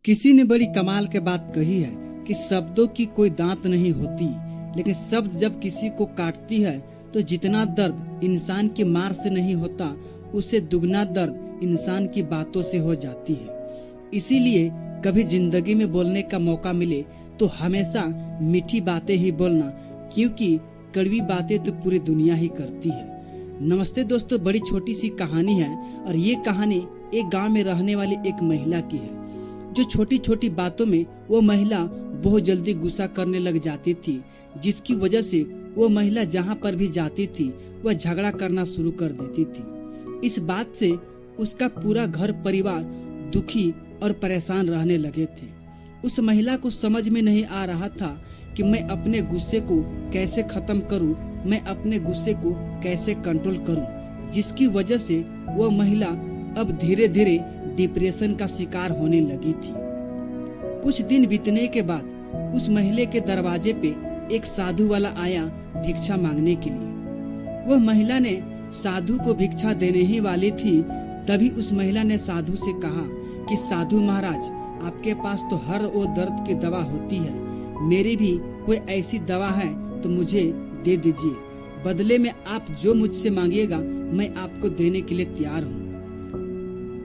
किसी ने बड़ी कमाल के बात कही है कि शब्दों की कोई दांत नहीं होती, लेकिन शब्द जब किसी को काटती है तो जितना दर्द इंसान की मार से नहीं होता, उससे दुगना दर्द इंसान की बातों से हो जाती है। इसीलिए कभी जिंदगी में बोलने का मौका मिले तो हमेशा मीठी बातें ही बोलना, क्योंकि कड़वी बातें तो पूरी दुनिया ही करती है। नमस्ते दोस्तों, बड़ी छोटी सी कहानी है और ये कहानी एक गांव में रहने वाली एक महिला की है। जो छोटी छोटी बातों में वो महिला बहुत जल्दी गुस्सा करने लग जाती थी, जिसकी वजह से वो महिला जहाँ पर भी जाती थी वह झगड़ा करना शुरू कर देती थी। इस बात से उसका पूरा घर परिवार दुखी और परेशान रहने लगे थे। उस महिला को समझ में नहीं आ रहा था कि मैं अपने गुस्से को कैसे खत्म करूं, मैं अपने गुस्से को कैसे कंट्रोल करूं, जिसकी वजह से वो महिला अब धीरे धीरे डिप्रेशन का शिकार होने लगी थी। कुछ दिन बीतने के बाद उस महिला के दरवाजे पे एक साधु वाला आया भिक्षा मांगने के लिए। वह महिला ने साधु को भिक्षा देने ही वाली थी, तभी उस महिला ने साधु से कहा कि साधु महाराज, आपके पास तो हर वो दर्द की दवा होती है, मेरी भी कोई ऐसी दवा है तो मुझे दे दीजिए। बदले में आप जो मुझसे मांगिएगा मैं आपको देने के लिए तैयार हूँ।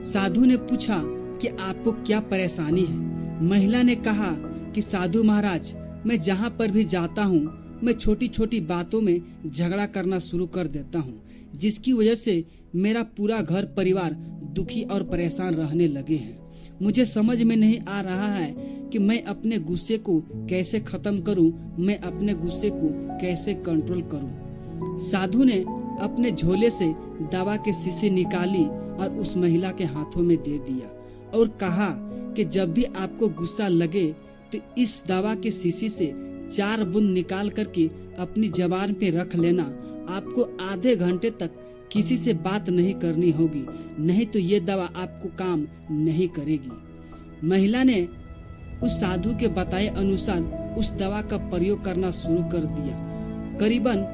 साधु ने पूछा कि आपको क्या परेशानी है। महिला ने कहा कि साधु महाराज, मैं जहाँ पर भी जाता हूँ मैं छोटी छोटी बातों में झगड़ा करना शुरू कर देता हूँ, जिसकी वजह से मेरा पूरा घर परिवार दुखी और परेशान रहने लगे हैं। मुझे समझ में नहीं आ रहा है कि मैं अपने गुस्से को कैसे खत्म करूं, मैं अपने गुस्से को कैसे कंट्रोल करूं। साधु ने अपने झोले से दवा के शीशी निकाली और उस महिला के हाथों में दे दिया और कहा कि जब भी आपको गुस्सा लगे तो इस दवा के शीशी से 4 बूंद निकाल करके अपनी जबान पे रख लेना। आपको आधे घंटे तक किसी से बात नहीं करनी होगी, नहीं तो ये दवा आपको काम नहीं करेगी। महिला ने उस साधु के बताए अनुसार उस दवा का प्रयोग करना शुरू कर दिया। करीबन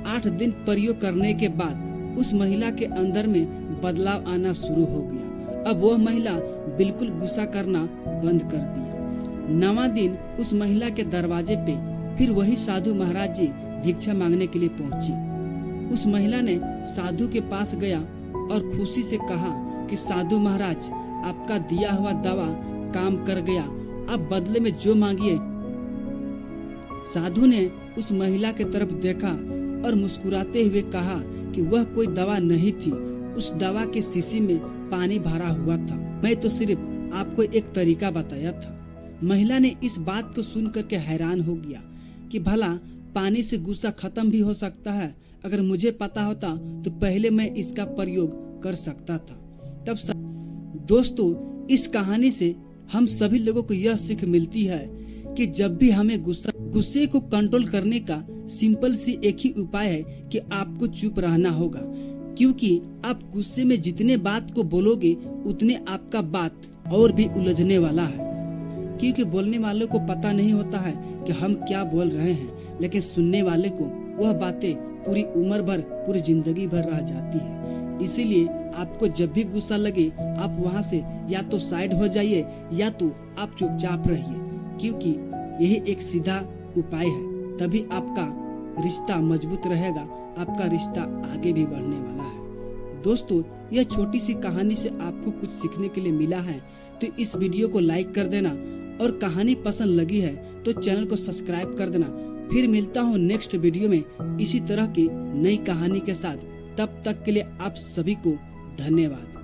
8 दिन प्रयोग करने के बाद उस महिला के अंदर में बदलाव आना शुरू हो गया। अब वह महिला बिल्कुल गुस्सा करना बंद कर दिया। 9वां दिन उस महिला के दरवाजे पे फिर वही साधु महाराज जी भिक्षा मांगने के लिए पहुंची। उस महिला ने साधु के पास गया और खुशी से कहा कि साधु महाराज, आपका दिया हुआ दवा काम कर गया, आप बदले में जो मांगिए। साधु ने उस महिला के तरफ देखा और मुस्कुराते हुए कहा कि वह कोई दवा नहीं थी, उस दवा के शीशी में पानी भरा हुआ था, मैं तो सिर्फ आपको एक तरीका बताया था। महिला ने इस बात को सुनकर के हैरान हो गया कि भला पानी से गुस्सा खत्म भी हो सकता है। अगर मुझे पता होता तो पहले मैं इसका प्रयोग कर सकता था। दोस्तों, इस कहानी से हम सभी लोगों को यह सीख मिलती है कि जब भी हमें गुस्से को कंट्रोल करने का सिंपल सी एक ही उपाय है कि आपको चुप रहना होगा, क्योंकि आप गुस्से में जितने बात को बोलोगे उतने आपका बात और भी उलझने वाला है। क्योंकि बोलने वालों को पता नहीं होता है कि हम क्या बोल रहे हैं, लेकिन सुनने वाले को वह बातें पूरी उम्र भर, पूरी जिंदगी भर रह जाती है। इसीलिए आपको जब भी गुस्सा लगे आप वहाँ से या तो साइड हो जाइए या तो आप चुपचाप रहिए, क्योंकि यही एक सीधा उपाय है। तभी आपका रिश्ता मजबूत रहेगा, आपका रिश्ता आगे भी बढ़ने वाला है। दोस्तों, यह छोटी सी कहानी से आपको कुछ सीखने के लिए मिला है तो इस वीडियो को लाइक कर देना, और कहानी पसंद लगी है तो चैनल को सब्सक्राइब कर देना। फिर मिलता हूँ नेक्स्ट वीडियो में इसी तरह की नई कहानी के साथ। तब तक के लिए आप सभी को धन्यवाद।